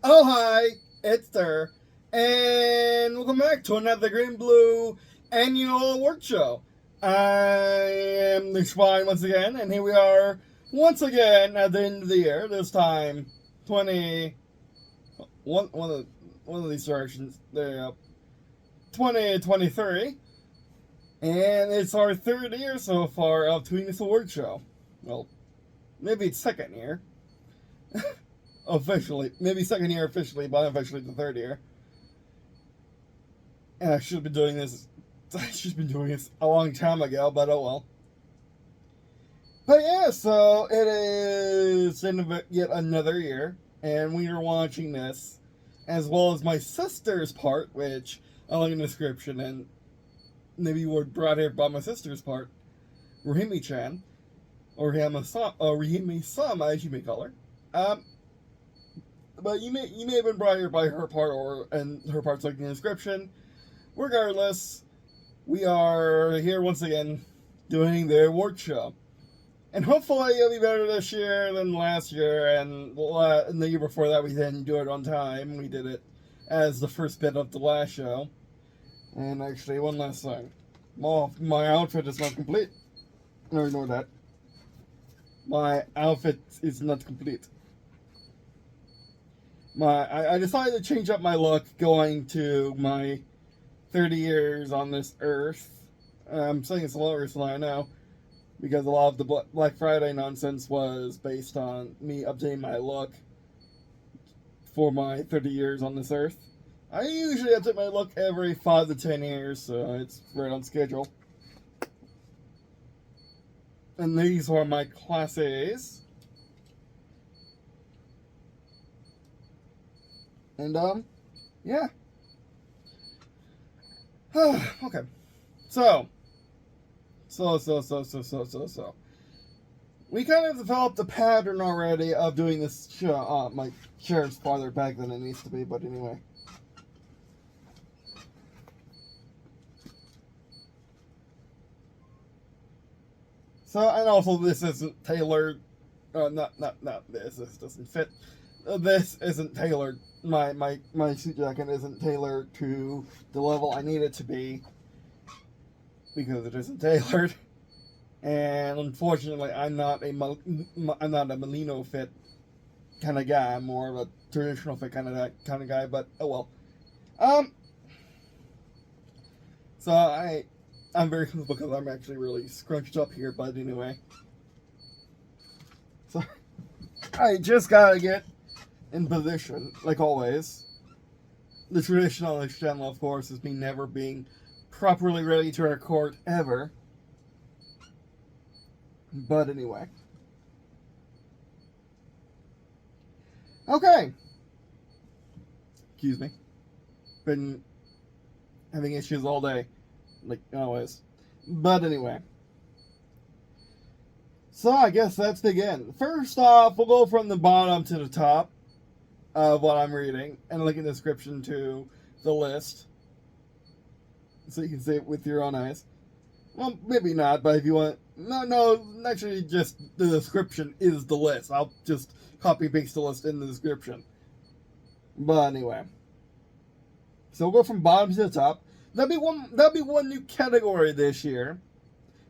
Oh hi, it's Ter, and welcome back to another Green&Blue annual award show. I am the Schwein once again, and here we are once again at the end of the year. This time, 20 one of these directions. There you go. 2023, and it's our third year so far of doing this award show. Well, maybe it's second year. Officially, maybe second year officially, but unofficially the third year. And I should have been doing this. I should have been doing this a long time ago, but oh well. But yeah, so it is yet another year, and we are watching this, as well as my sister's part, which I'll link in the description, and maybe you were brought here by my sister's part, Rahimi-chan, or Rahimi-sama, as you may call her. But you may have been brought here by her part, and her part's linked in the description. Regardless, we are here once again doing the award show. And hopefully it'll be better this year than last year, and the year before that we didn't do it on time. We did it as the first bit of the last show. And actually, one last thing. My outfit is not complete. No, ignore that. My outfit is not complete. I decided to change up my look going to my 30 years on this earth. I'm saying it's a lot worse than I know, because a lot of the Black Friday nonsense was based on me updating my look for my 30 years on this earth. I usually update my look every 5 to 10 years, so it's right on schedule. And these are my Class A's. And, yeah. Okay. So. We kind of developed a pattern already of doing this show. My chair's farther back than it needs to be, but anyway. So, and also this isn't tailored. Not this. This doesn't fit. This isn't tailored. My suit jacket isn't tailored to the level I need it to be, because it isn't tailored. And unfortunately, I'm not a Molino fit kind of guy. I'm more of a traditional fit kind of guy. But oh well. So I'm very comfortable because I'm actually really scrunched up here. But anyway, so I just gotta get in position, like always. The tradition on this channel, of course, is me never being properly ready to record ever. But anyway. Okay. Excuse me. Been having issues all day, like always. But anyway. So I guess let's begin. First off, we'll go from the bottom to the top of what I'm reading, and link in the description to the list, so you can see it with your own eyes. Well, maybe not, but if you want, no, actually, just the description is the list. I'll just copy and paste the list in the description. But anyway, so we'll go from bottom to the top. That'll be one new category this year,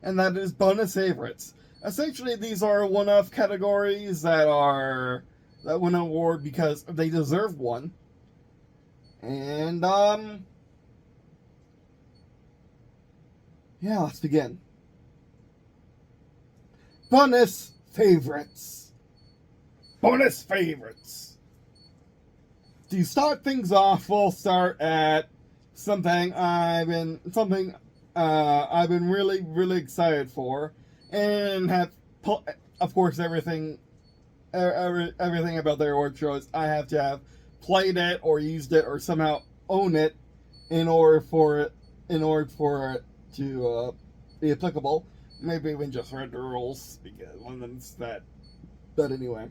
and that is bonus favorites. Essentially, these are one-off categories that win an award because they deserve one. And, yeah, let's begin. Bonus favorites. Bonus favorites. To start things off, we'll start at something I've been really, really excited for, and have, of course, everything about their award shows, I have to have played it or used it or somehow own it in order for it to be applicable. Maybe even just read the rules, because one of them's that. But anyway.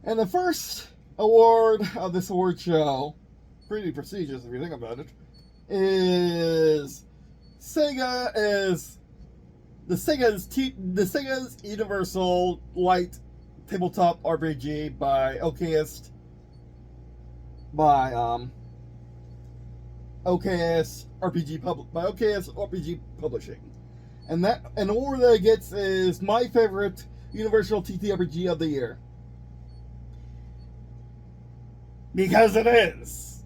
And the first award of this award show, pretty prestigious if you think about it, is the SAGAS Universal Light tabletop RPG by OKS RPG Publishing, and an award that it gets is my favorite Universal TTRPG of the year, because it is.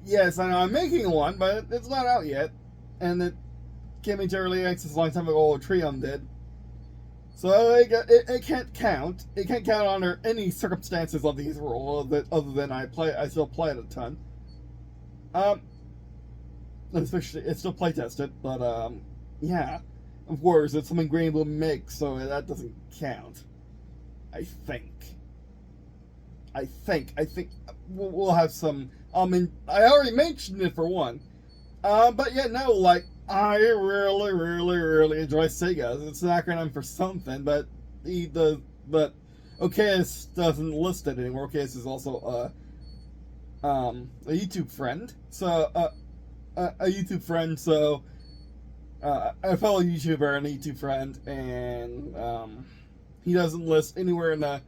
Yes, I know I'm making one, but it's not out yet, and it came into early access a long time ago. Trium did. So it can't count. It can't count under any circumstances of these rules other than I still play it a ton. Especially it's still play tested, but yeah, of course it's something Green&Blue makes, so that doesn't count. I think we'll have some. I already mentioned it for one, but yeah, no, like. I really enjoy SAGAS. It's an acronym for something, but OKS doesn't list it anymore. OKS is also a YouTube friend. So a YouTube friend. So a fellow YouTuber and a YouTube friend, and he doesn't list anywhere in the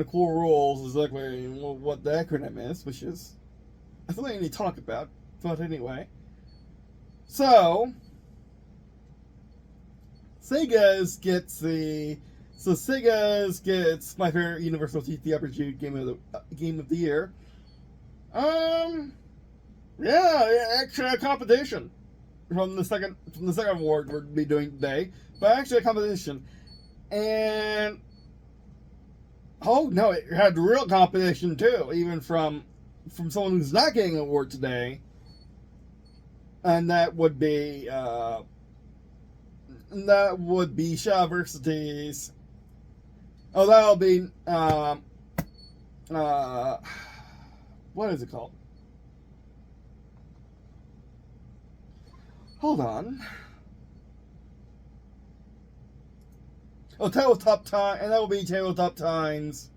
cool rules exactly what the acronym is, which is something I need to talk about. But anyway. So, SAGAS gets my favorite Universal TTRPG game of the year. Yeah, actually a competition from the second award we're be doing today, but actually a competition, and oh no, it had real competition too, even from someone who's not getting an award today. And that would be Shavaversity's. Oh, that'll be what is it called? Hold on. Oh, Tabletop Time, and that will be Tabletop Times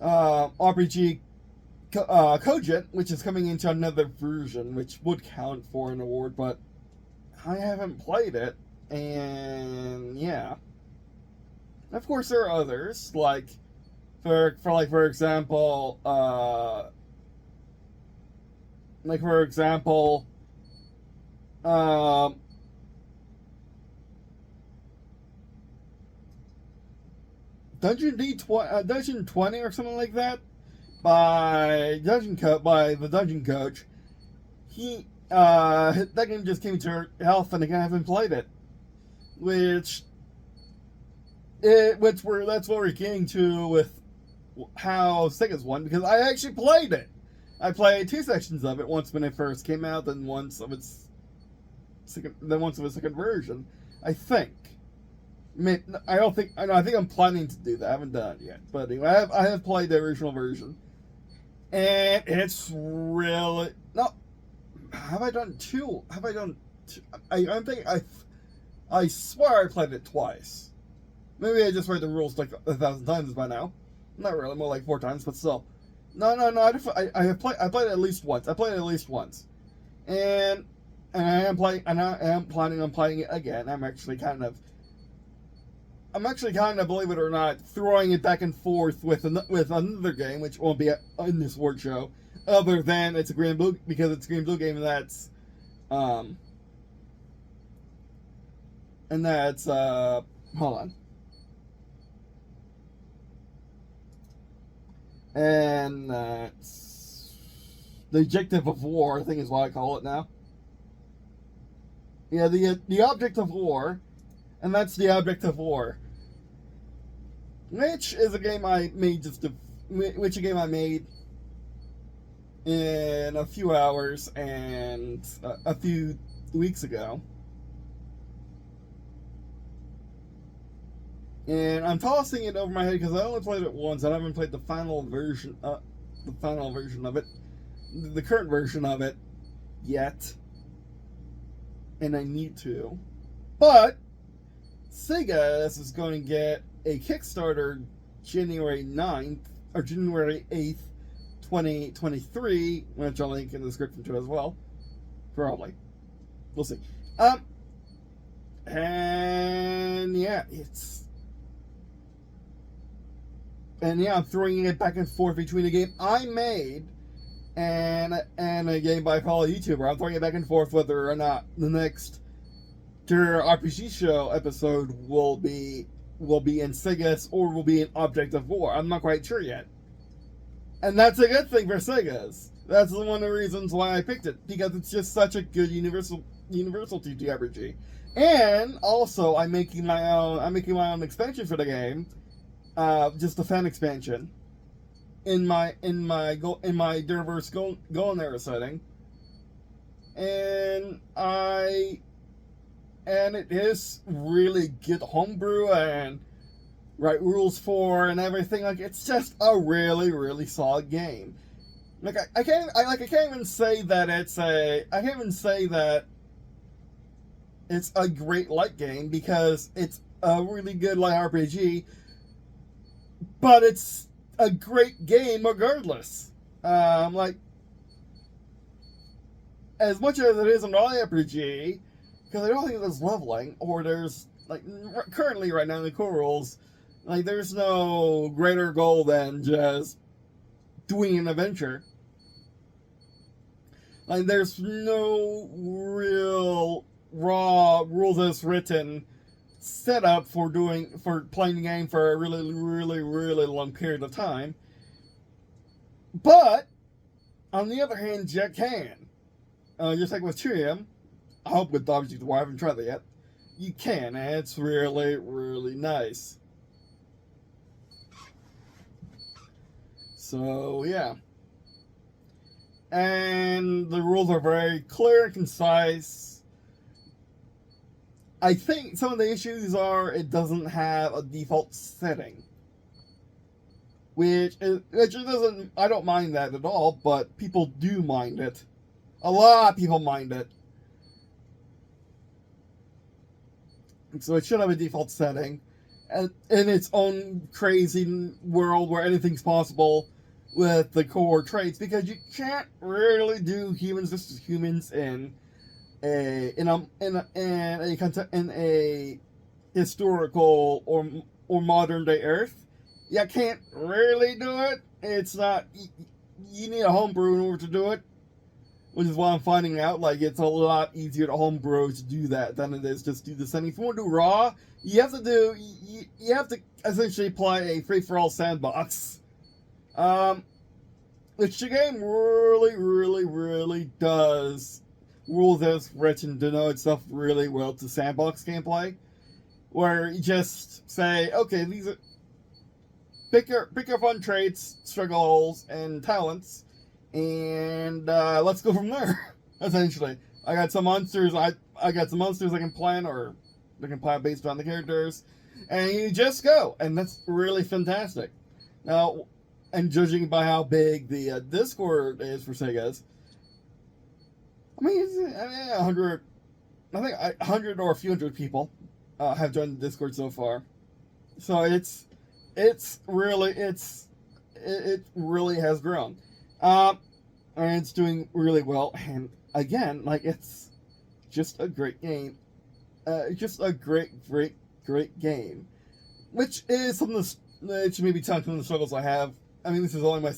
RPG. Cogent, which is coming into another version, which would count for an award, but I haven't played it, and yeah. Of course, there are others, like for example, Dungeon 20 or something like that. By the Dungeon Coach, that game just came to health, and again I haven't played it, that's what we're getting to with how SAGAS won, because I actually played it. I played 2 sections of it, once when it first came out, then once of its second version. I think. I think I'm planning to do that. I haven't done it yet, but anyway, I have played the original version. And it's really no. Have I done 2? I think I swear I played it twice. Maybe I just read the rules like 1,000 times by now. Not really, more like 4 times, but still. No. I played it at least once. And I am planning on playing it again. I'm actually kind of, believe it or not, throwing it back and forth with another game, which won't be in this award show, other than it's a Green&Blue, because it's a Green&Blue game that's, hold on. And that's the Objective of War, I think is what I call it now. Yeah, the Object of War, and that's the Object of War. Which is a game I made in a few hours and a few weeks ago. And I'm tossing it over my head because I only played it once. I haven't played the final version of it, the current version of it yet, and I need to. But SAGAS is going to get a Kickstarter January 9th or January 8th, 2023, which I'll link in the description to as well. Probably. We'll see. And yeah, And yeah, I'm throwing it back and forth between a game I made and a game by a fellow YouTuber. I'm throwing it back and forth whether or not the next RPG show episode will be in SAGAS or will be an Object of War. I'm not quite sure yet. And that's a good thing for SAGAS. That's one of the reasons why I picked it, because it's just such a good Universal TTRPG. And also, I'm making my own expansion for the game, just a fan expansion, in my Diverse Golden Era setting, and it is really good homebrew and right rules for and everything. Like, it's just a really, really solid game. Like, I can't even say that it's a great light game, because it's a really good light RPG, but it's a great game regardless. Like, as much as it is an light RPG, because I don't think there's leveling, or there's, like, currently right now in the core rules, like, there's no greater goal than just doing an adventure. Like, there's no real raw rules as written setup for playing the game for a really, really, really long period of time. But on the other hand, you can. Just like with Tyrium, I hope with Object of War, I haven't tried that yet. You can, and it's really, really nice. So yeah. And the rules are very clear and concise. I think some of the issues are it doesn't have a default setting. Which doesn't, I don't mind that at all, but people do mind it. A lot of people mind it. So it should have a default setting. And in its own crazy world where anything's possible with the core traits, because you can't really do humans versus humans in a historical or modern day Earth. You can't really do it. It's not. You need a homebrew in order to do it, which is why I'm finding out. Like, it's a lot easier to homebrew to do that than it is just do the setting. If you want to do raw, you have to essentially play a free for all sandbox. Which the game really, really, really does rules as written to know itself really well to sandbox gameplay, where you just say, okay, these are pick your fun traits, struggles, and talents, and let's go from there. Essentially, I got some monsters. I got some monsters I can plan, or they can plan based on the characters, and you just go, and that's really fantastic. Now, and judging by how big the Discord is for SAGAS, I mean, 100 or a few hundred people have joined the Discord so far. So it really has grown, and it's doing really well. And again, like, it's just a great game, just a great game, which is something that should maybe tell some of the struggles I have. I mean, this is only my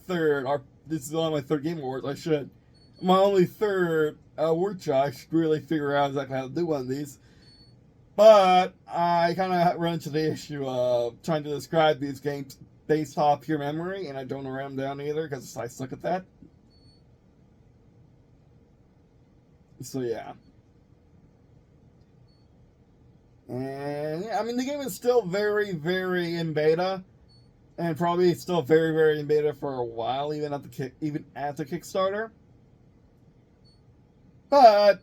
third Game Awards. My only third workshop. I should really figure out exactly how to do one of these. But I kind of run into the issue of trying to describe these games based off pure memory, and I don't write them down either because I suck at that. So yeah. And yeah, I mean, the game is still very, very in beta, and probably still very, very in beta for a while, even at the Kickstarter. But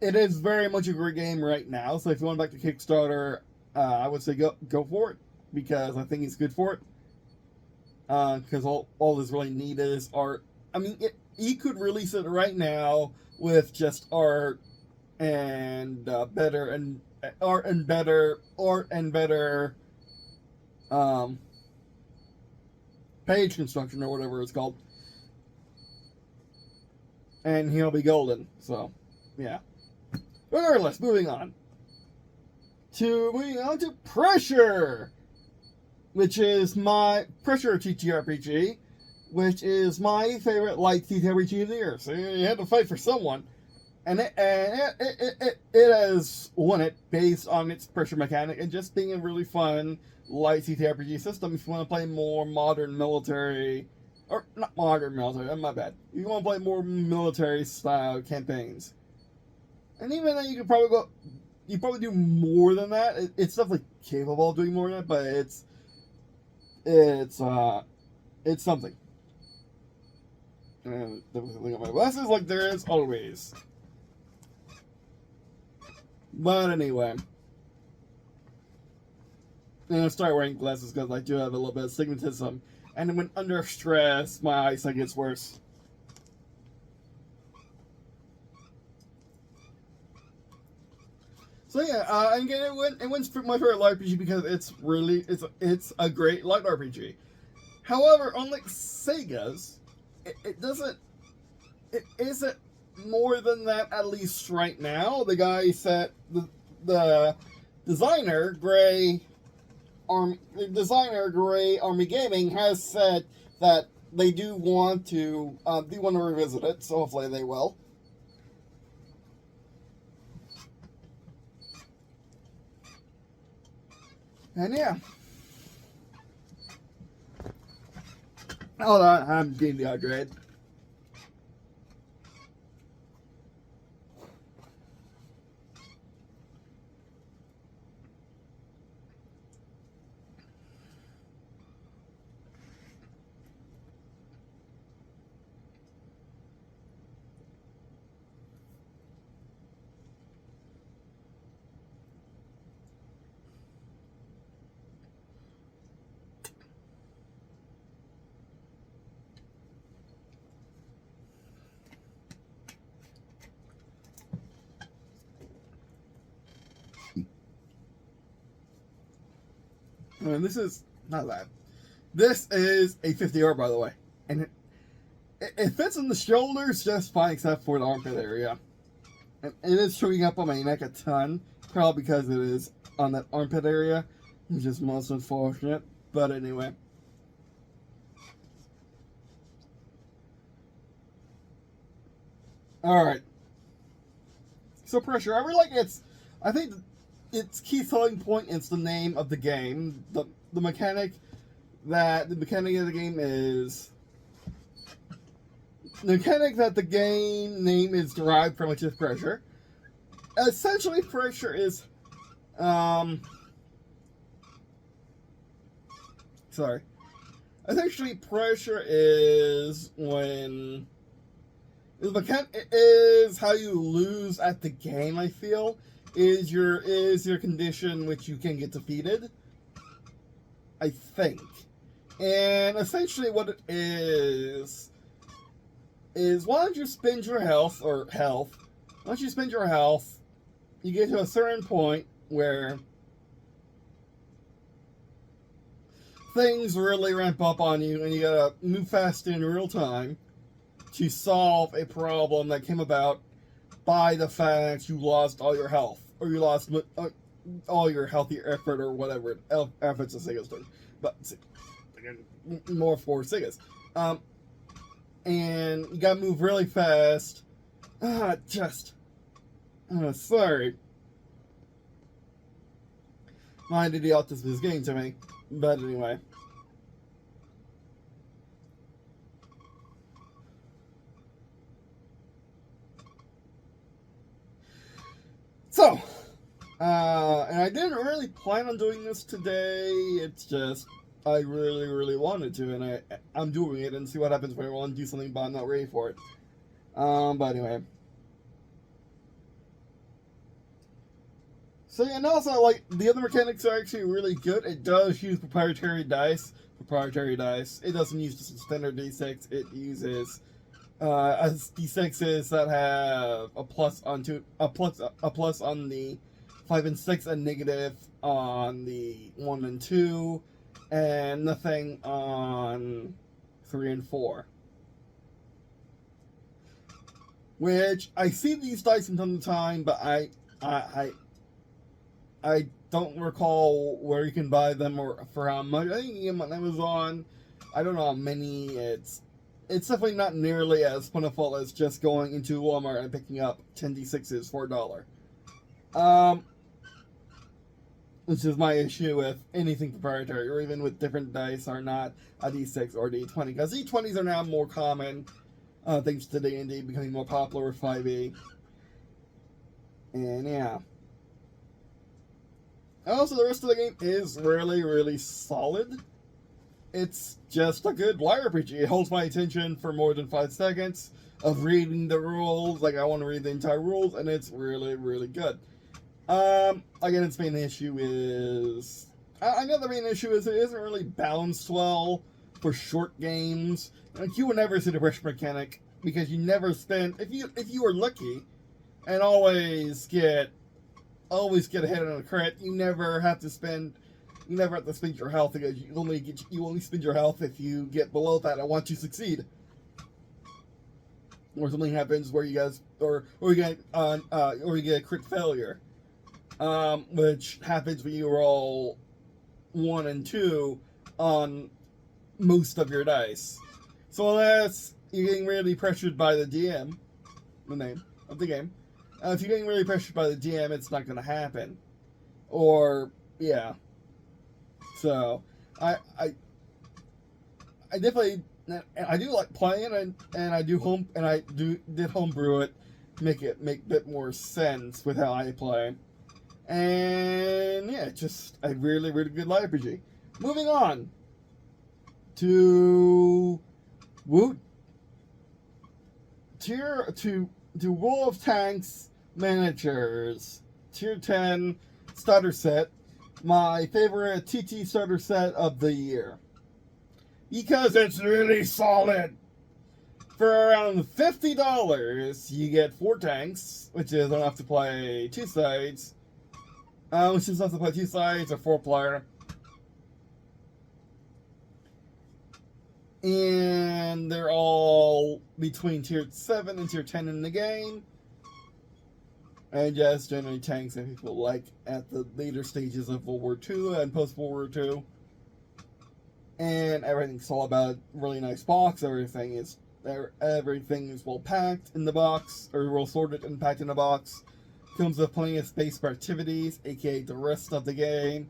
it is very much a great game right now. So if you want to back the Kickstarter, I would say go for it, because I think it's good for it. Because all this really need is art. I mean, you could release it right now with just art and better page construction, or whatever it's called, and he'll be golden. So yeah. Regardless, moving on to Pressure. which is my Pressure TTRPG, which is my favorite light TTRPG of the year. So you had to fight for someone. And it has won it based on its pressure mechanic and just being a really fun light TTRPG system if you want to play more modern military, or not modern military, my bad. You want to play more military style campaigns. And even then you probably do more than that. It's definitely capable of doing more than that, but it's something. And definitely got my glasses like there is always. But anyway, I'm gonna start wearing glasses because I do have a little bit of astigmatism, and when under stress, my eyesight gets worse. So yeah, and again, it wins for my favorite light RPG because it's a great light RPG. However, unlike Sega's, it isn't more than that, at least right now. The guy said the designer Gray Army Gaming has said that they do want to revisit it, so hopefully they will. And yeah. Hold on, I'm getting dehydrated. And this is not bad. This is a 50R, by the way, and it fits in the shoulders just fine, except for the armpit area. And it is showing up on my neck a ton, probably because it is on that armpit area, which is most unfortunate. But anyway. Alright. So Pressure, I really like I think its key selling point is the name of the game. The mechanic of the game is the mechanic that the game name is derived from, which is Pressure. Essentially, Pressure is Essentially, Pressure is when it is how you lose at the game. I feel is your condition which you can get defeated, I think. And essentially what it is why don't you spend your health, once you spend your health, you get to a certain point where things really ramp up on you and you gotta move fast in real time to solve a problem that came about by the fact you lost all your health, or you lost all your healthy effort, or whatever efforts the Sega's doing. But again, more for Sega's. And you gotta move really fast. Sorry. My idiotism is getting to me. But anyway. So, and I didn't really plan on doing this today. It's just I really, really wanted to, and I'm doing it, and see what happens when I want to do something, but I'm not ready for it. But anyway. So yeah, and also, like, the other mechanics are actually really good. It does use proprietary dice. It doesn't use just a standard D6. It uses D6s that have a plus on the 5 and 6, and negative on the 1 and 2, and nothing on 3 and 4. Which I see these dice from time to time, but I don't recall where you can buy them or for how much. I think you can get them on Amazon. I don't know how many. It's definitely not nearly as plentiful as just going into Walmart and picking up 10d6s for $1. Which is my issue with anything proprietary, or even with different dice are not a D6 or D20. Because D20s are now more common, thanks to D&D becoming more popular with 5e. And yeah. Also, the rest of the game is really, really solid. It's just a good RPG. It holds my attention for more than 5 seconds of reading the rules. Like, I want to read the entire rules, and it's really, really good. Again, its main issue is... I know the main issue is it isn't really balanced well for short games. Like, you will never see the pressure mechanic, because you never spend... If you are lucky, and always get a hit on a crit, you never have to spend your health, because you only spend your health if you get below that and want to succeed. Or something happens where you guys or you get a crit failure. Which happens when you roll 1 and 2 on most of your dice. So unless you're getting really pressured by the DM, the name of the game, if you're getting really pressured by the DM, it's not going to happen. Or, yeah. So, I definitely, I do like playing it, and I did homebrew it, make a bit more sense with how I play. And yeah, just a really, really good RPG. Moving on to WOT Teir to World of Tanks Miniatures Tier 10 starter set. My favorite TT starter set of the year, because it's really solid. For around $50, you get 4 tanks, which is enough to play 2 sides. Which is enough to play 2 sides or 4-player. And they're all between Tier 7 and Tier 10 in the game. And just generally tanks that people like at the later stages of World War II and post-World War II. And everything's all about a really nice box. Everything is well packed in the box, or well sorted and packed in the box. Comes with plenty of space for activities, aka the rest of the game.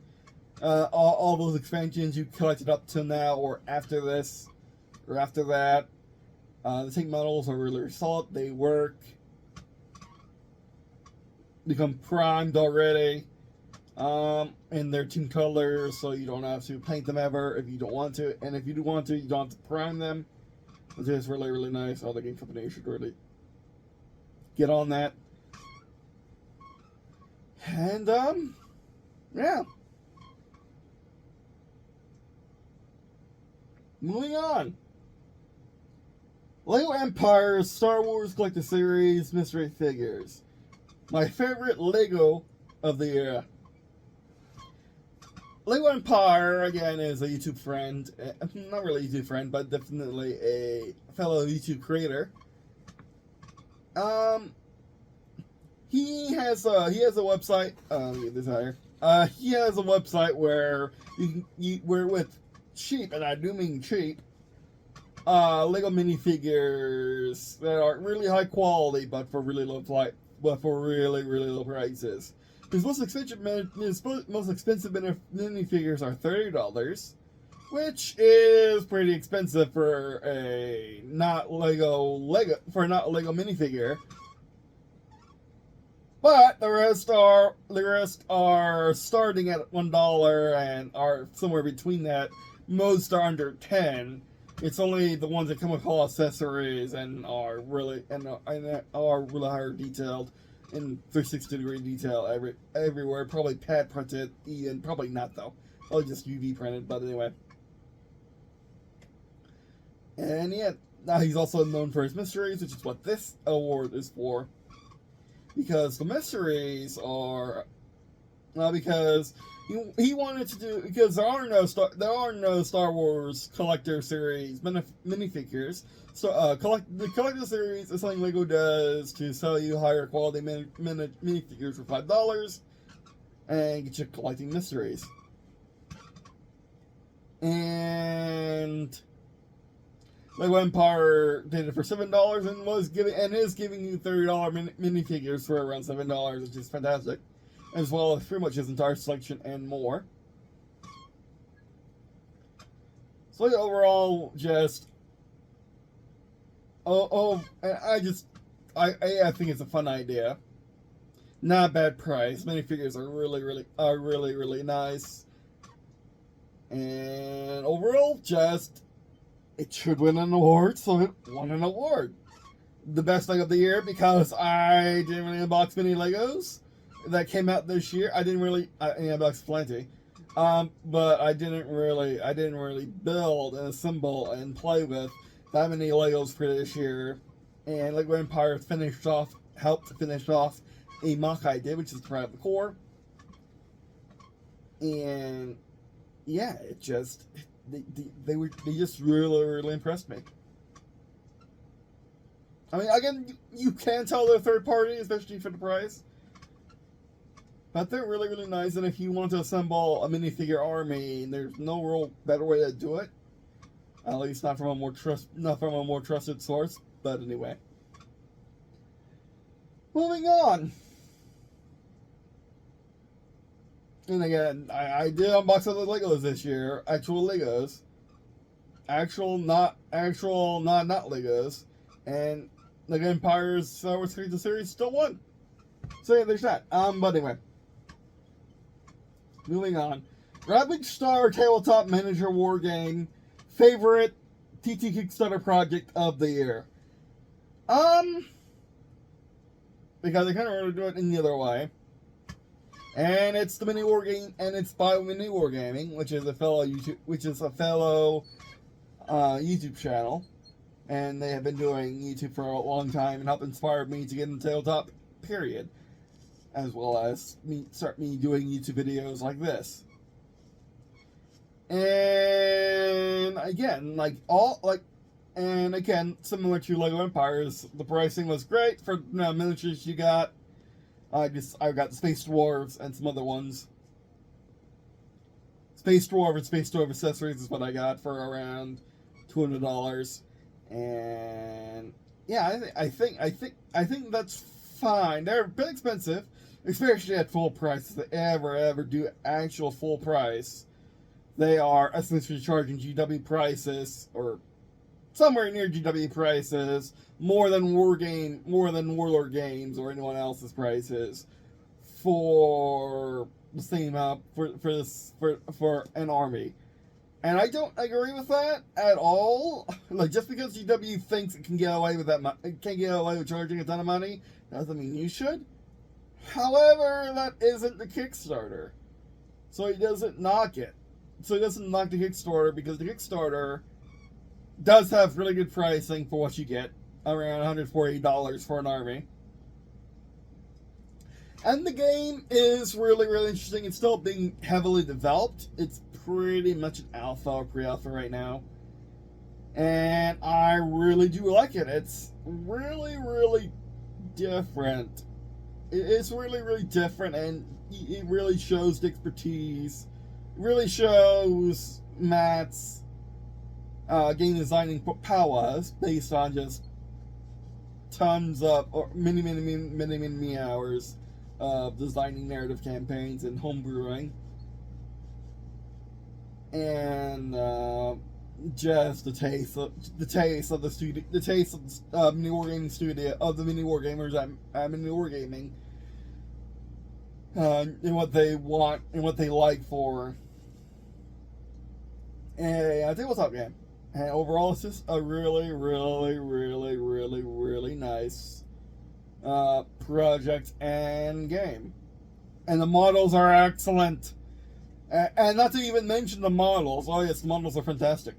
All those expansions you collected up to now, or after this, or after that. The tank models are really solid. They work. Become primed already. In their team colors, so you don't have to paint them ever if you don't want to. And if you do want to, you don't have to prime them. Which is really, really nice. All the game company should really get on that. And, yeah. Moving on. Lego Empire Star Wars Collector Series Mystery Figures. My favorite Lego of the year. Lego Empire, again, is a YouTube friend. Not really a YouTube friend, but definitely a fellow YouTube creator. He has a website. He has a website where where with cheap, and I do mean cheap, Lego minifigures that are really high quality, but for really low really low prices. His most expensive minifigures are $30, which is pretty expensive for a not Lego minifigure. But the rest are starting at $1 and are somewhere between that. Most are under 10. It's only the ones that come with all accessories and are really higher detailed in 360-degree detail everywhere. Probably pad printed, and probably not though. Probably just UV printed. But anyway. And yeah, now he's also known for his mysteries, which is what this award is for. Because the mysteries are, because he wanted to do, because there are no Star Wars Collector Series minifigures. So the Collector Series is something Lego does to sell you higher quality minifigures for $5, and get you collecting mysteries. And Lego Empire did it for $7 and is giving you $30 minifigures for around $7, which is fantastic, as well as pretty much his entire selection and more. So overall, just I think it's a fun idea. Not a bad price. Minifigures are really nice. And overall, just it should win an award, so it won an award. The best Lego of the year because I didn't really unbox many Legos that came out this year. I unboxed plenty. But I didn't really build and assemble and play with that many Legos for this year. And Lego Empire helped finish off a mock I did, which is Pride of the Core. And yeah, it just they just really impressed me. I mean, again, you can tell they're third party, especially for the price. But they're really nice, and if you want to assemble a minifigure army, there's no real better way to do it. At least not from a more trusted source. But anyway, moving on. And again, I did unbox other Legos this year, actual Legos, not Legos, and Lego Empire's Star Wars series still won. So yeah, there's that. But anyway. Moving on. Ravaged Star Tabletop Miniature Wargame. Favorite TT Kickstarter project of the year. Because I kind of want to do it in the other way. And it's the mini wargame, and it's by Mini Wargaming, which is a fellow YouTube channel. And they have been doing YouTube for a long time and helped inspire me to get into tabletop, period. As well as start doing YouTube videos like this. And again, similar to Lego Empires, the pricing was great for miniatures you got. I got the Space Dwarves and some other ones. Space Dwarf and Space Dwarf accessories is what I got for around $200. And yeah, I think that's fine. They're a bit expensive, especially at full price. If they ever do actual full price, they are essentially charging GW prices or somewhere near GW prices, more than Warlord Games or anyone else's prices for the same for an army. And I don't agree with that at all. Like, just because GW thinks it can get away with charging a ton of money, doesn't mean you should. However, that isn't the Kickstarter. So he doesn't knock it. So he doesn't knock the Kickstarter, because the Kickstarter does have really good pricing for what you get. Around $140 for an army. And the game is really interesting. It's still being heavily developed. It's pretty much an alpha or pre-alpha right now. And I really do like it. It's really different. It's really different, and it really shows the expertise. It really shows Matt's game designing powers based on just tons of, or many hours of designing narrative campaigns and homebrewing. And just the taste of the studio, the taste of the mini wargaming studio, of the mini wargamers at Mini Wargaming, and what they want and what they like for a tabletop game. And overall, it's just a really nice project and game. And the models are excellent. And not to even mention the models. Oh yes, the models are fantastic.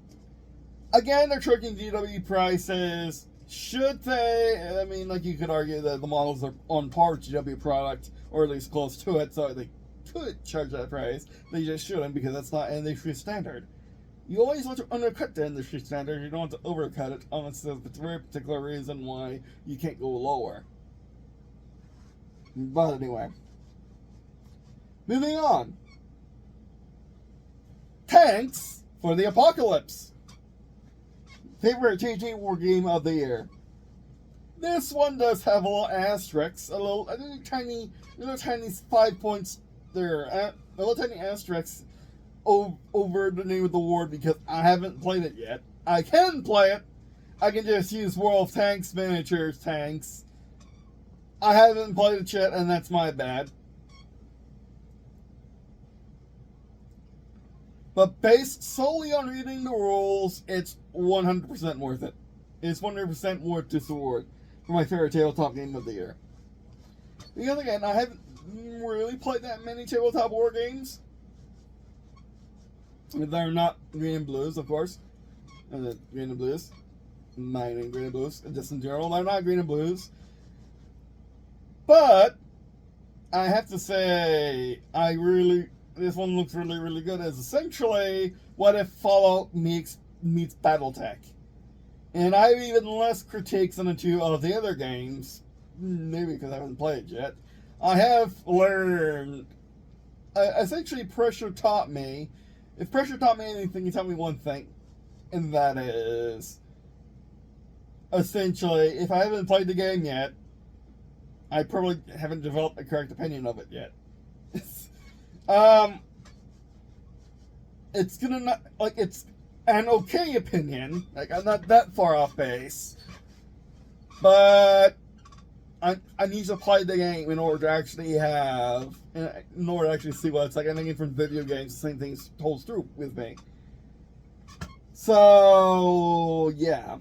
Again, they're charging GW prices. Should they? I mean, like, you could argue that the models are on par with GW product, or at least close to it, so they could charge that price. They just shouldn't, because that's not industry standard. You always want to undercut the industry standard. You don't want to overcut it unless there's a very particular reason why you can't go lower. But anyway. Moving on. Tanks for the Apocalypse. Favorite TT Wargame of the year. This one does have a little asterisk, a little tiny 5 points there, a little tiny asterisk over the name of the award because I haven't played it yet. I can play it. I can just use World of Tanks miniatures tanks. I haven't played it yet, and that's my bad. But based solely on reading the rules, it's 100% worth it. It's 100% worth this award for my favorite tabletop game of the year. Because again, I haven't really played that many tabletop war games. They're not Green and Blues, of course. Green and Blues. Mining Green and Blues. Just in general, they're not Green and Blues. But I have to say, this one looks really, really good. It's essentially what if Fallout meets BattleTech. And I have even less critiques than the two of the other games, maybe because I haven't played it yet. I have learned, essentially Pressure taught me, if Pressure taught me anything, he taught me one thing, and that is, essentially, if I haven't played the game yet, I probably haven't developed a correct opinion of it yet. It's gonna not, like, it's an okay opinion, like, I'm not that far off base, but I need to play the game in order to actually see what it's like. I think from video games, the same thing holds true with me. So, yeah.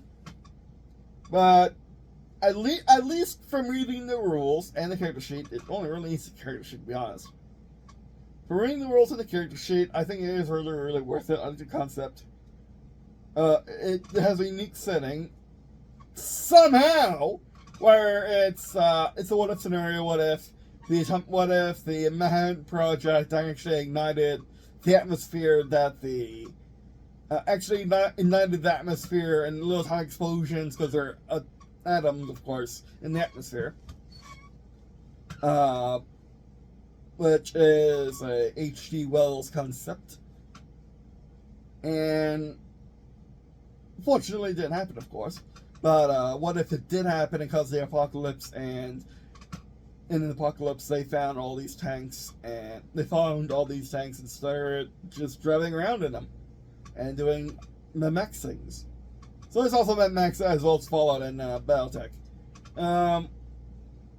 But at least from reading the rules and the character sheet, it only really needs the character sheet, to be honest. For reading the rules and the character sheet, I think it is really, really worth it. I like the concept. It has a unique setting. Somehow, where it's a what if scenario. What if the Manhattan Project actually ignited the atmosphere that ignited the atmosphere and little tiny explosions because they're atoms, of course, in the atmosphere. Which is a H.G. Wells concept. And fortunately it didn't happen, of course. But what if it did happen and caused the apocalypse, and in the apocalypse they found all these tanks and started just driving around in them and doing Mad things. So there's also Mad Max as well as Fallout and BattleTech.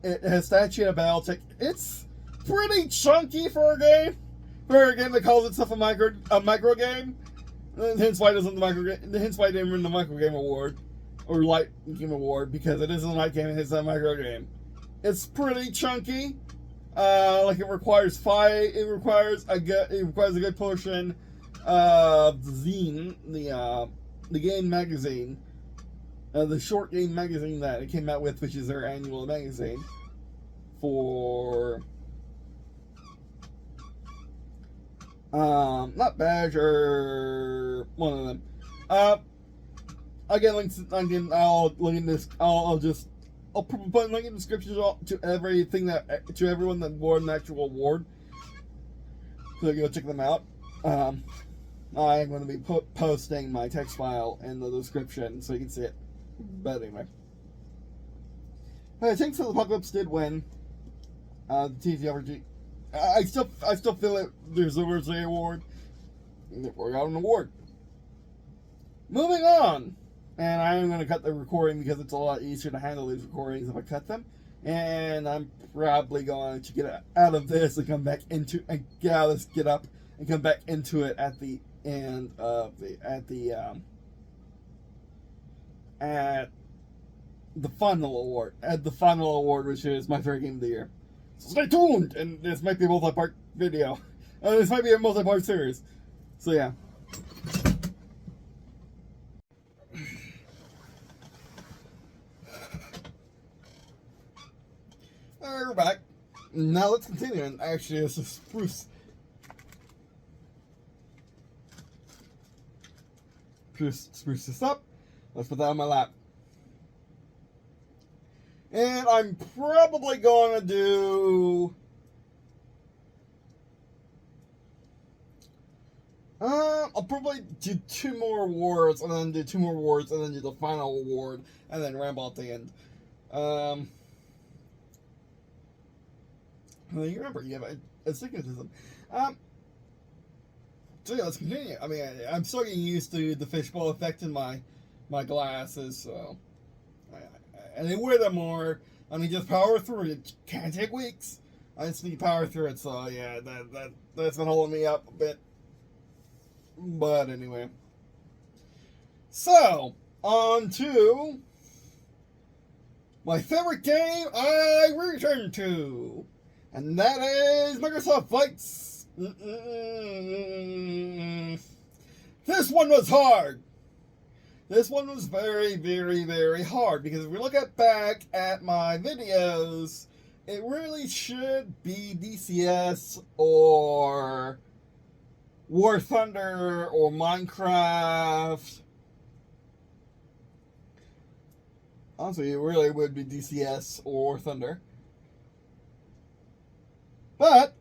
It has statue of BattleTech. It's pretty chunky for a game that calls itself a micro game. Hence why it didn't win the micro game award or light game award, because it isn't a light game and it's a micro game. It's pretty chunky. It requires a good portion of the zine, the game magazine, the short game magazine that it came out with, which is their annual magazine for not Badger, one of them. Again, I'll put a link in the description to everyone that won the actual award, so you go check them out. I'm going to be posting my text file in the description so you can see it. But anyway, I think so. The Apocalypse did win the TTRPG. I still feel it deserves the award. And therefore got an award. Moving on, and I am going to cut the recording because it's a lot easier to handle these recordings if I cut them. And I'm probably going to get out of this and come back into get up and come back into it at the end of at the final award, which is my favorite game of the year. So stay tuned, and this might be a multi-part video. This might be a multi-part series. So yeah. Alright, we're back. Now let's continue, and actually let's just spruce this up. Let's put that on my lap. And I'm probably going to do I'll probably do 2 more awards, and then do 2 more awards, and then do the final award, and then ramble at the end. Well, you remember, you have a stigmatism. So yeah, let's continue. I mean, I'm still getting used to the fishbowl effect in my glasses, so and I wear them more. I mean, just power through it. It can't take weeks. I just need to power through it, so yeah, that's been holding me up a bit. But anyway, so on to my favorite game I return to, and that is Microsoft Flights. This one was hard. This one was very, very, very hard, because if we look back at my videos, it really should be DCS or War Thunder or Minecraft. Honestly, it really would be DCS or Thunder. But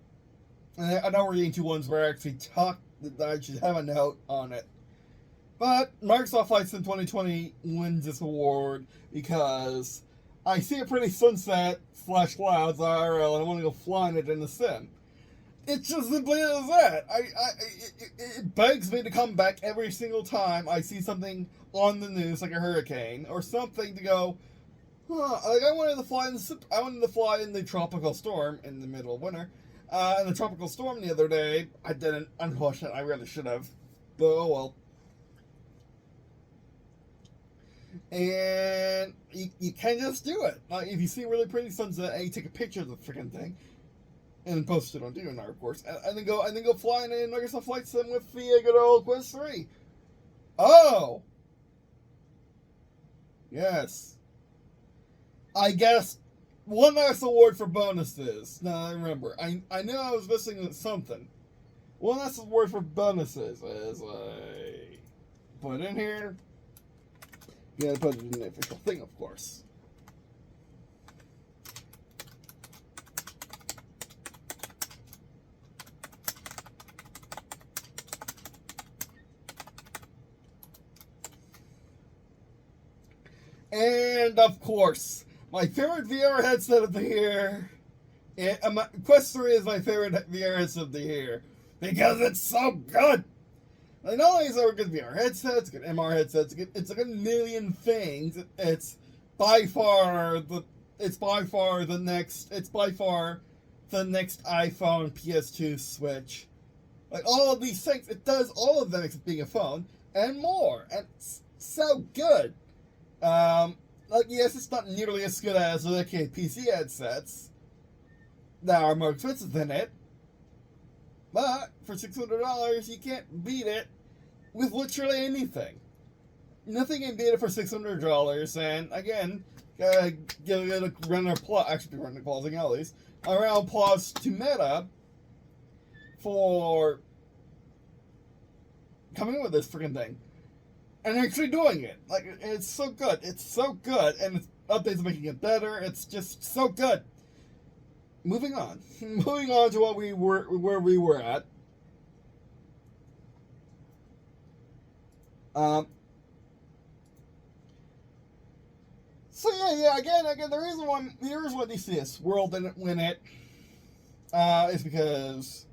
I know we're getting to ones where I actually talk that I should have a note on it. But Microsoft Flight Sim 2020 wins this award because I see a pretty sunset / clouds IRL and I want to go flying it in the sim. It's just simply as that. It begs me to come back every single time I see something on the news like a hurricane or something to go, like I wanted to fly in the tropical storm in the middle of winter. In the tropical storm the other day, I didn't. Unfortunately, I really should have. But oh well. And you can just do it. If you see a really pretty sunset and you take a picture of the freaking thing and post it on DNR, of course, and then go flying in Microsoft Flight Sim with the good old Quest 3. Oh, yes. I guess one last award for bonuses. Now I remember. I knew I was missing something. One last award for bonuses as I put in here. You gotta put it in the official thing, of course. And of course, my favorite VR headset of the year. Quest 3 is my favorite VR headset of the year because it's so good. Like, not only is it a good VR headset, it's a good MR headset, it's a good million things. It's by far the next iPhone, PS2, Switch. Like, all of these things, it does all of them except being a phone, and more. And it's so good. Like, yes, it's not nearly as good as the PC headsets that are more expensive than it. But for $600, you can't beat it with literally anything. Nothing can beat it for $600. And again, give it a round of applause. Actually, round of applause at least. A round of applause to Meta for coming up with this freaking thing and actually doing it. Like, it's so good. It's so good, and updates are making it better. It's just so good. Moving on. Moving on to where we were at. So yeah. Again, the reason why DCS World didn't win it is because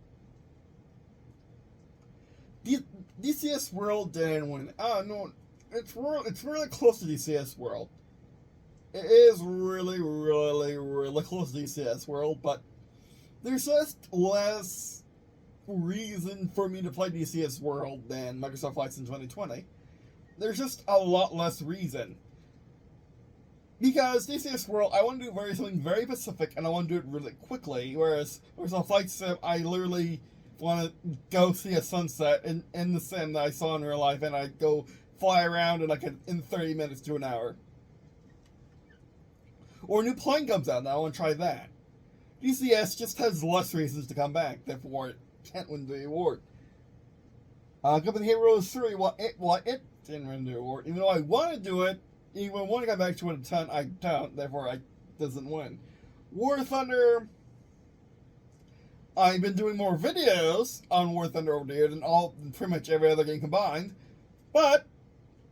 DCS World didn't win. No, it's really close to DCS World. It is really, really, really close to DCS World, but there's just less reason for me to play DCS World than Microsoft Flight Sim 2020. There's just a lot less reason. Because DCS World, I want to do something very specific, and I want to do it really quickly, whereas Microsoft Flight Sim, I literally want to go see a sunset in the sim that I saw in real life, and I go fly around in 30 minutes to an hour. Or a new plane comes out, and I want to try that. DCS just has less reasons to come back, therefore it can't win the award. Company Heroes 3, it didn't win the award. Even though I want to do it, even want to come back to it a ton, I don't, therefore it doesn't win. War Thunder, I've been doing more videos on War Thunder over there than pretty much every other game combined, but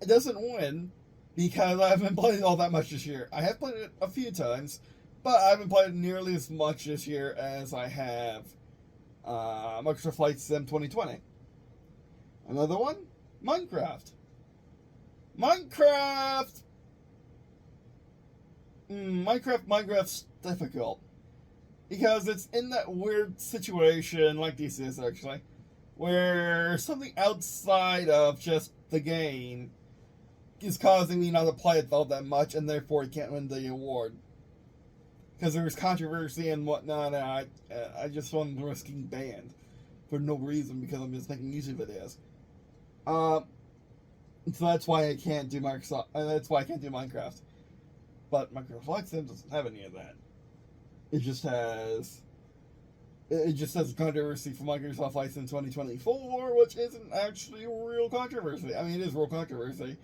it doesn't win because I haven't played it all that much this year. I have played it a few times, but I haven't played it nearly as much this year as I have Microsoft Flight Sim 2020. Another one, Minecraft. Minecraft's difficult because it's in that weird situation, like DCS actually, where something outside of just the game is causing me not to play it all that much, and therefore it can't win the award. Because there's controversy and whatnot, and I just want to risk getting banned for no reason because I'm just making YouTube videos. So that's why I can't do Microsoft. That's why I can't do Minecraft. But Microsoft Flight Sim doesn't have any of that. It just has controversy for Microsoft Flight Sim 2024, which isn't actually a real controversy. I mean, it is real controversy,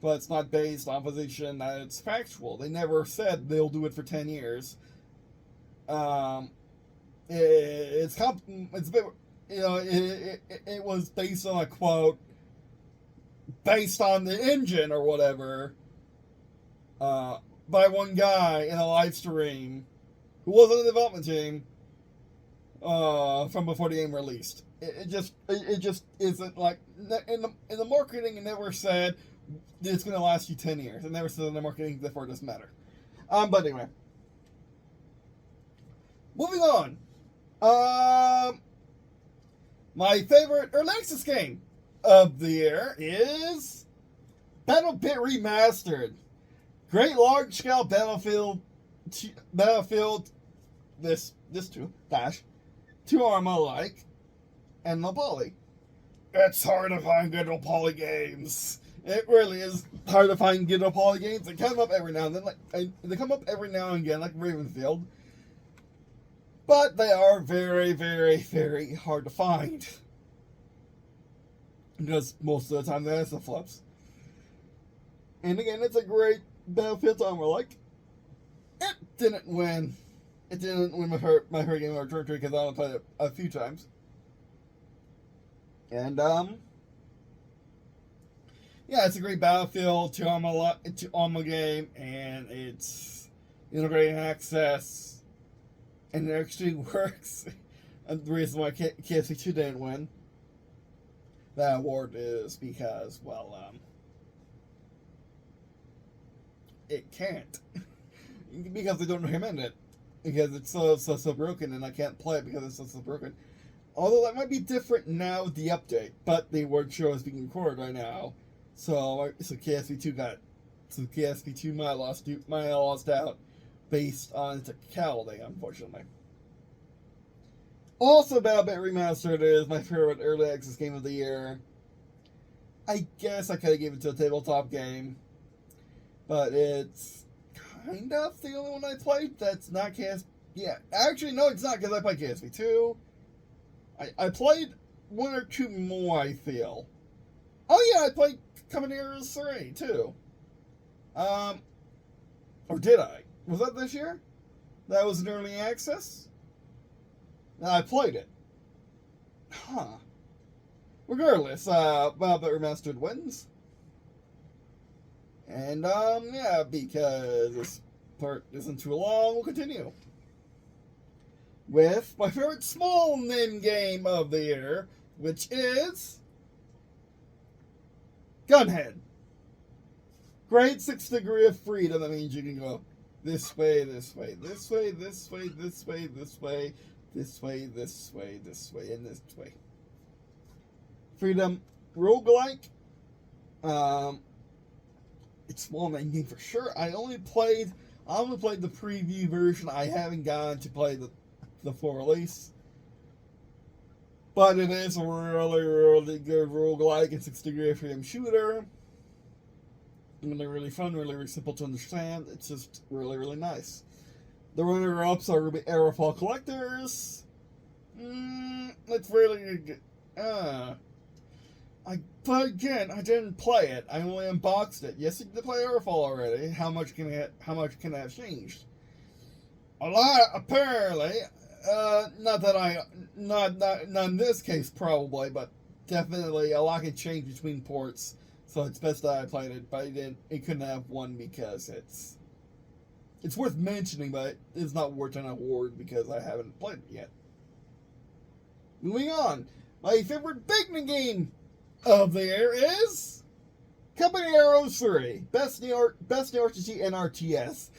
but it's not based on position that it's factual. They never said they'll do it for 10 years. It's a bit, it was based on a quote, based on the engine or whatever, by one guy in a live stream who was on the development team from before the game released. It just isn't like in the marketing. It never said it's going to last you 10 years. It never said in the marketing, therefore it doesn't matter. But anyway, moving on. My favorite early access game of the year is Battlefield Remastered. Great large-scale Battlefield, this two armor-like, and no poly. It's hard to find good poly games. It really is hard to find good poly games. They come up every now and then, like Ravenfield. But they are very, very, very hard to find. Because most of the time they're flips. And again, it's a great Battlefield armor-like. It didn't win. It didn't win my favorite game of RTT because I only played it a few times. And yeah, it's a great Battlefield 2 armor game, and it's integrated access, and it actually works. And the reason why KSP2 didn't win that award is because, well, it can't. Because they don't recommend it. Because it's so broken, and I can't play it because it's so broken. Although that might be different now with the update, but the award show is being recorded right now. So KSP2 might have lost out based on its technicality, unfortunately. Also, Battlefield Remastered is my favorite early access game of the year. I guess I could have given it to a tabletop game, but it's kind of the only one I played that's not KSP. Yeah, actually, no, it's not, because I played KSP2. I played one or two more, I feel. Oh yeah, I played Commandeers 3, too. Or did I? Was that this year? That was an early access? No, I played it. Huh. Regardless, Battlefield Remastered wins. And, yeah, because this part isn't too long, we'll continue with my favorite small name game of the year, which is GunHead. Great 6th degree of freedom. That means you can go this way, this way, this way, this way, this way, this way, this way, this way, this way, and this way. Freedom roguelike. It's small name game for sure. I only played the preview version. I haven't gotten to play the full release. But it is a really, really good roguelike and 6th degree of freedom shooter. Really, really fun, really, really simple to understand. It's just really, really nice. The runner-ups are RWBY Arrowfell collectors. It's really good. But again, I didn't play it. I only unboxed it. Yes, you can play Arrowfell already. How much can it have changed? A lot, apparently. Not in this case probably, but definitely a lot can change between ports. So it's best that I played it, but it couldn't have one because it's worth mentioning, but it's not worth an award because I haven't played it yet. Moving on, my favorite beginning game of the year is Company Heroes 3, Best New RTT and RTS.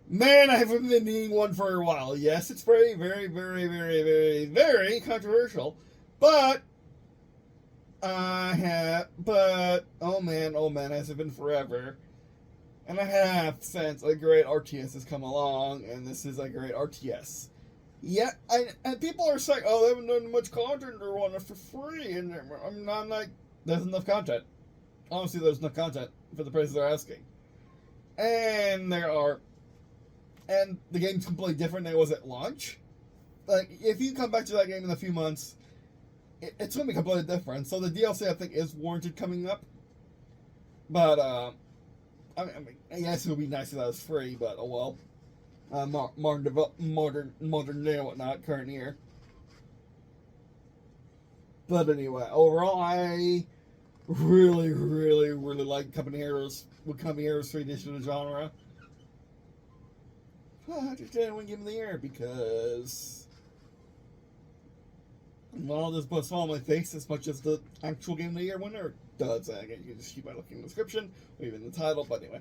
Man, I haven't been needing one for a while. Yes, it's very, very, very, very, very, very controversial, but oh man, has it been forever? And I have since a great RTS has come along, and this is a great RTS. Yeah, and people are saying, oh, they haven't done much content or want it for free, and I'm like, there's enough content. Honestly, there's enough content for the prices they're asking. And and the game's completely different than it was at launch. Like, if you come back to that game in a few months, it's going to be completely different. So the DLC, I think, is warranted coming up. But, I mean, yes, it would be nice if that was free, but oh well. Modern day and whatnot, current year. But anyway, overall, I really, really, really like Company Heroes 3 edition of the genre. I just didn't want to give him the year because, well, this does fall on my face as much as the actual Game of the Year winner does. Again, you can just see by looking in the description or even the title, but anyway.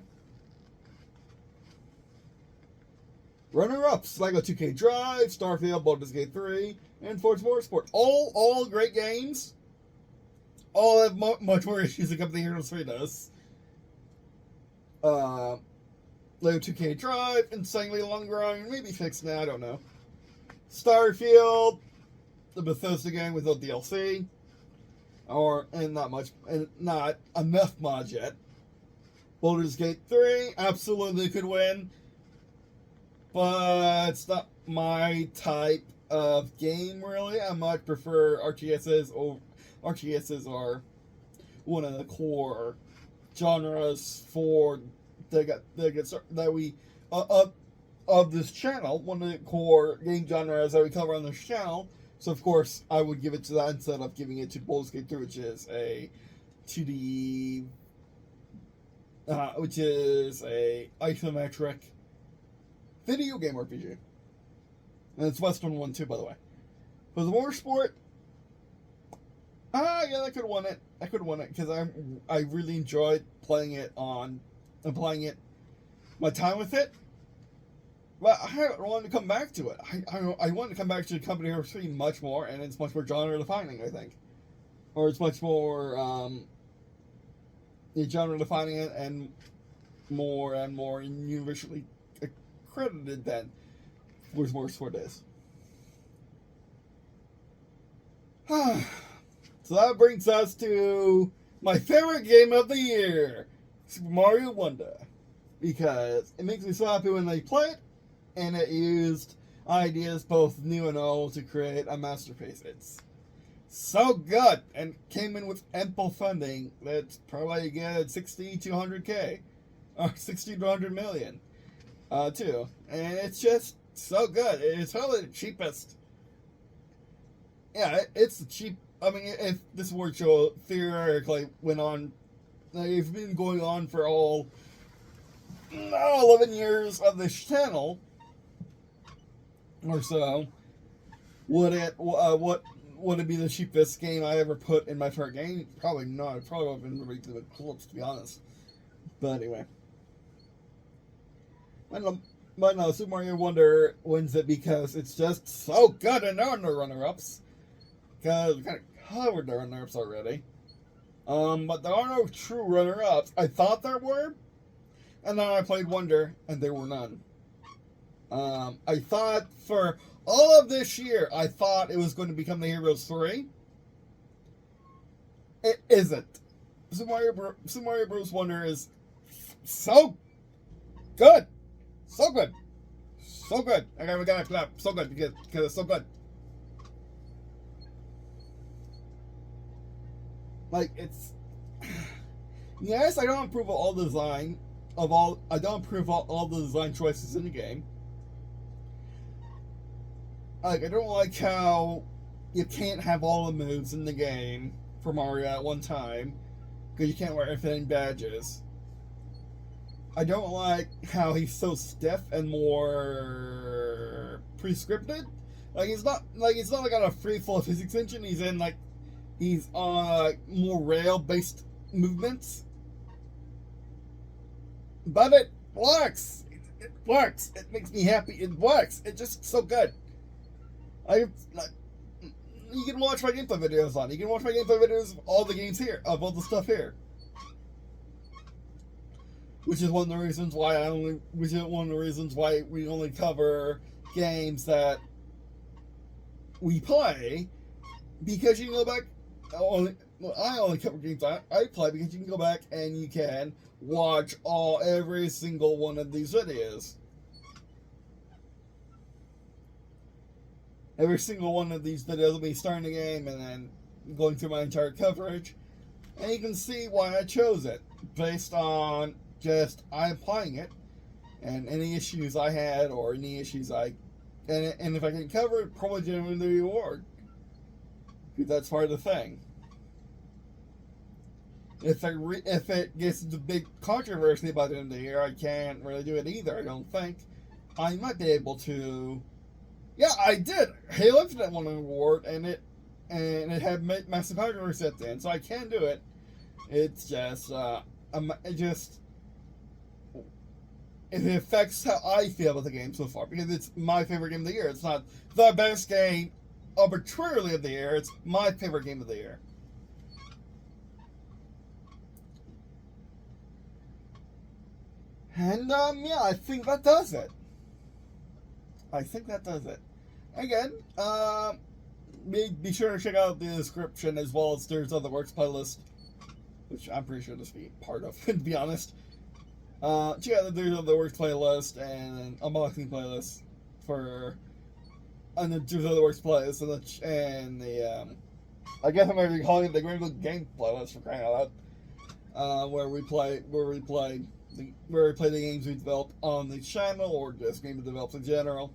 Runner-ups, LEGO 2K Drive, Starfield, Baldur's Gate 3, and Forza Motorsport. All great games. All have much more issues than Company Heroes 3 does. LEGO 2K Drive, insanely long grind, maybe fixed now, I don't know. Starfield, the Bethesda game with no DLC, and not enough mods yet. Baldur's Gate 3 absolutely could win, but it's not my type of game really. I much prefer RTSs. RTSs are one of the core genres for of this channel, one of the core game genres that we cover on this channel. So of course I would give it to that instead of giving it to Baldur's Gate 3, which is a 2D, which is a isometric video game RPG, and it's Western one too, by the way. For the Motorsport, yeah, I could have won it. I could have won it because I really enjoyed playing it my time with it. But I wanted to come back to it. I wanted to come back to Company Heroes 3 much more, and it's much more genre defining, I think. Or it's much more genre defining and more universally accredited than Forza Motorsport is. So that brings us to my favorite game of the year, Super Mario Wonder, because it makes me so happy when they play it, and it used ideas both new and old to create a masterpiece. It's so good, and came in with ample funding. That's probably good 60 to 100K, or 60 to 100 million, too. And it's just so good. It's probably the cheapest. Yeah, it's the cheap. I mean, if this award show theoretically went on, like, it's been going on for all 11 years of this channel or so, would it be the cheapest game I ever put in my favorite game? Probably not. It probably would have been really close, to be honest. But anyway. But no, Super Mario Wonder wins it because it's just so good, and there are no runner-ups. Because we kind of covered the runner-ups already. But there are no true runner-ups. I thought there were, and then I played Wonder, and there were none. I thought for all of this year, I thought it was going to become the Heroes 3. It isn't. Super Mario Bros. Wonder is so good. So good. So good. We gotta clap. So good because it's so good. Like, it's... Yes, I don't approve of all the design I don't approve of all the design choices in the game. Like, I don't like how you can't have all the moves in the game for Mario at one time because you can't wear infinite badges. I don't like how he's so stiff and more pre-scripted. Like it's not like on a free flow physics engine. He's on more rail based movements. But it works. It works. It makes me happy. It works. It's just so good. You can watch my gameplay videos on. You can watch my gameplay videos of all the games here, of all the stuff here. Which is one of the reasons why we only cover games that we play, because you can go back. I only cover games I play because you can go back and you can watch every single one of these videos. Every single one of these videos will be starting the game and then going through my entire coverage, and you can see why I chose it based on just I applying it and any issues I had or any issues and if I can cover it, probably generate the reward. Because that's part of the thing. If it gets into big controversy by the end of the year, I can't really do it either, I don't think. I might be able to. Yeah, I did. Halo Infinite won an award, and it had massive controversy at the end, so I can do it. It's just, it affects how I feel about the game so far, because it's my favorite game of the year. It's not the best game arbitrarily of the year. It's my favorite game of the year. And, yeah, I think that does it. Again, be sure to check out the description as well as there's other works playlist, which I'm pretty sure this will be part of, to be honest. Check out there's other works playlist and unboxing playlist and then there's other works playlist and the I guess I'm going to be calling it the Green&Blue game playlist, for crying out loud, where we play the games we develop on the channel or just games we develop in general.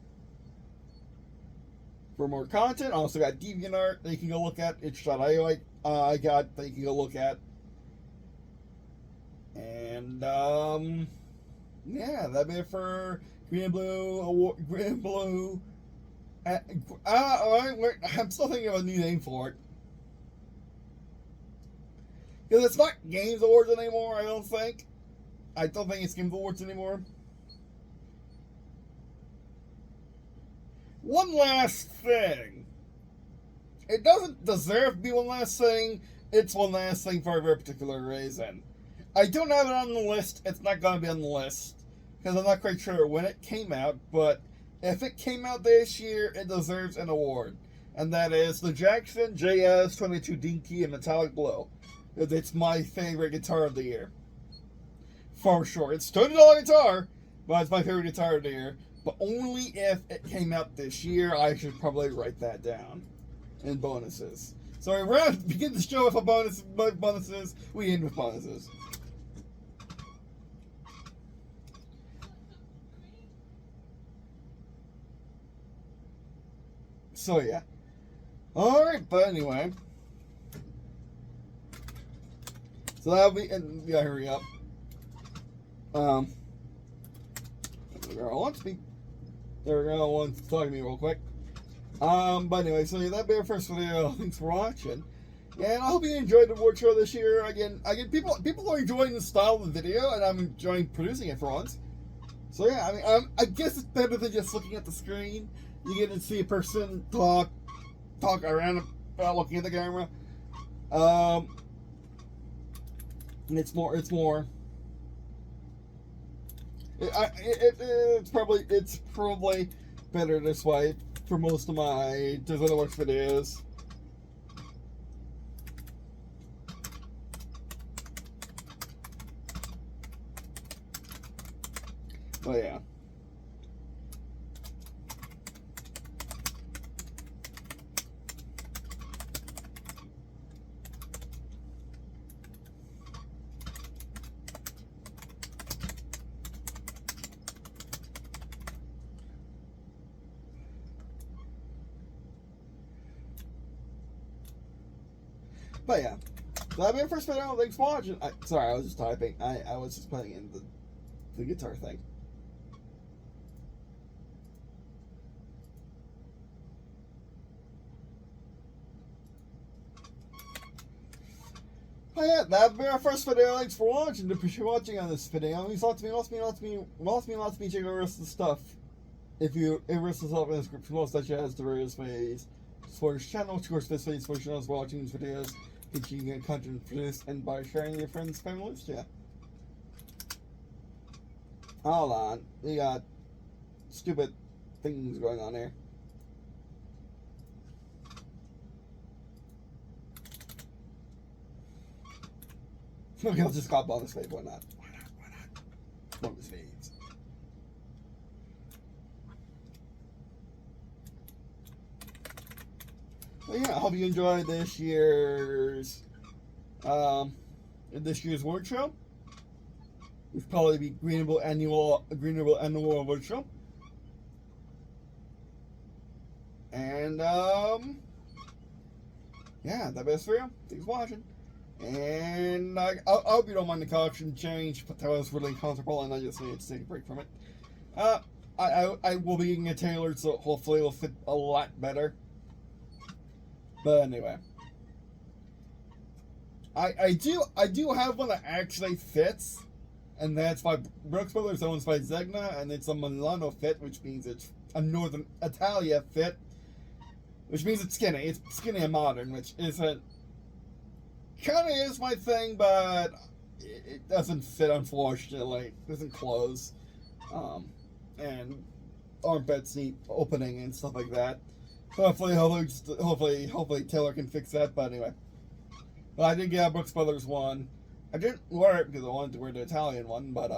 For more content, I also got DeviantArt that you can go look at. Itch.io I got that you can go look at. And, yeah, that'd be it for Green&Blue. Green&Blue. I'm still thinking of a new name for it. Because it's not Games Awards anymore, I don't think. I don't think it's Games Awards anymore. One last thing. It doesn't deserve to be one last thing. It's one last thing for a very particular reason. I don't have it on the list. It's not going to be on the list because I'm not quite sure when it came out. But if it came out this year, it deserves an award. And that is the Jackson JS22 Dinky in metallic blue. It's my favorite guitar of the year. For sure. It's a $20 guitar, but it's my favorite guitar of the year. But only if it came out this year. I should probably write that down in bonuses. So we're going to begin the show with bonuses. We end with bonuses. So yeah. Alright, but anyway. So that'll be, and yeah, hurry up. The girl wants me. There we go, wants to talk to me real quick. But anyway, so yeah, that'll be our first video. Thanks for watching. And I hope you enjoyed the award show this year. Again, people are enjoying the style of the video, and I'm enjoying producing it for once. So yeah, I mean, I guess it's better than just looking at the screen. You get to see a person talk around about looking at the camera. And it's probably better this way for most of my Design Works videos. Oh yeah. But yeah, so that'll be our first video. Thanks for watching. Sorry, I was just typing. I was just putting in the guitar thing. But yeah, that'll be our first video. Thanks for watching. Appreciate watching on this video. It means lots to me. Check out the rest of the stuff. If you rest of the stuff in the description, most such as the various ways to support this channel, of course, this way support channels watching these videos, teaching you content produced, and by sharing with your friends and families. Yeah. Hold on, we got stupid things going on here. Okay, I'll just got bonus fade. Why not? Why not? Bonus fades. Well, yeah, I hope you enjoyed this year's award show. Which will probably be Green&Blue annual award show. And yeah, that best for you. Thanks for watching. And I hope you don't mind the collection change, but that was really comfortable and I just needed to take a break from it. I will be getting it tailored, so hopefully it'll fit a lot better. But anyway, I do have one that actually fits, and that's by Brooks Brothers, owns by Zegna, and it's a Milano fit, which means it's a Northern Italia fit, which means it's skinny. It's skinny and modern, which isn't. Kind of is my thing, but it doesn't fit, unfortunately. It doesn't close. And armpits need opening and stuff like that. Hopefully Taylor can fix that, but anyway. But I did get a Brooks Brothers one. I didn't wear it because I wanted to wear the Italian one, but,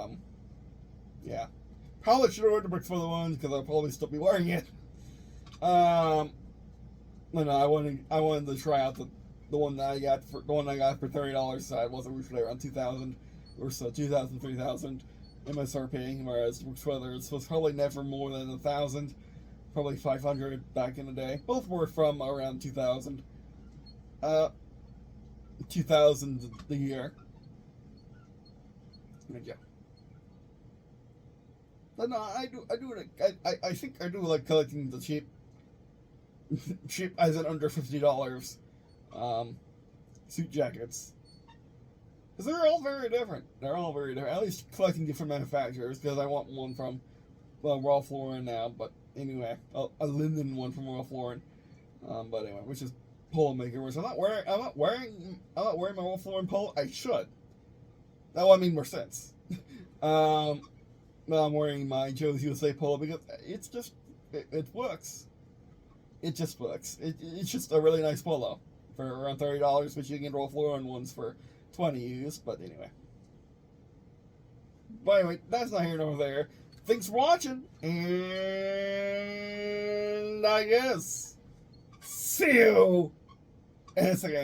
yeah. Probably should have worn the Brooks Brothers one because I'll probably still be wearing it. No, I wanted to try out the one that I got for $30, so I wasn't usually around 2,000 or so, 2,000, 3,000 MSRP, whereas Brooks Brothers was probably never more than 1,000, probably 500 back in the day. Both were from around 2,000, 2,000 the year. Yeah. But no, I think I do like collecting the cheap as in under $50. Suit jackets. Because they're all very different. At least collecting different manufacturers, because I want one from, well, Ralph Lauren now, but anyway, a linen one from Ralph Lauren. But anyway, which is polo maker, which I'm not wearing my Ralph Lauren polo. I should. That would make more sense. But I'm wearing my Joe's USA polo because it's just, it works. It just works. It's just a really nice polo. For around $30, but you can get Ralph Lauren ones for $20 used, but anyway. But anyway, that's not here nor there. Thanks for watching, and I guess see you in a second.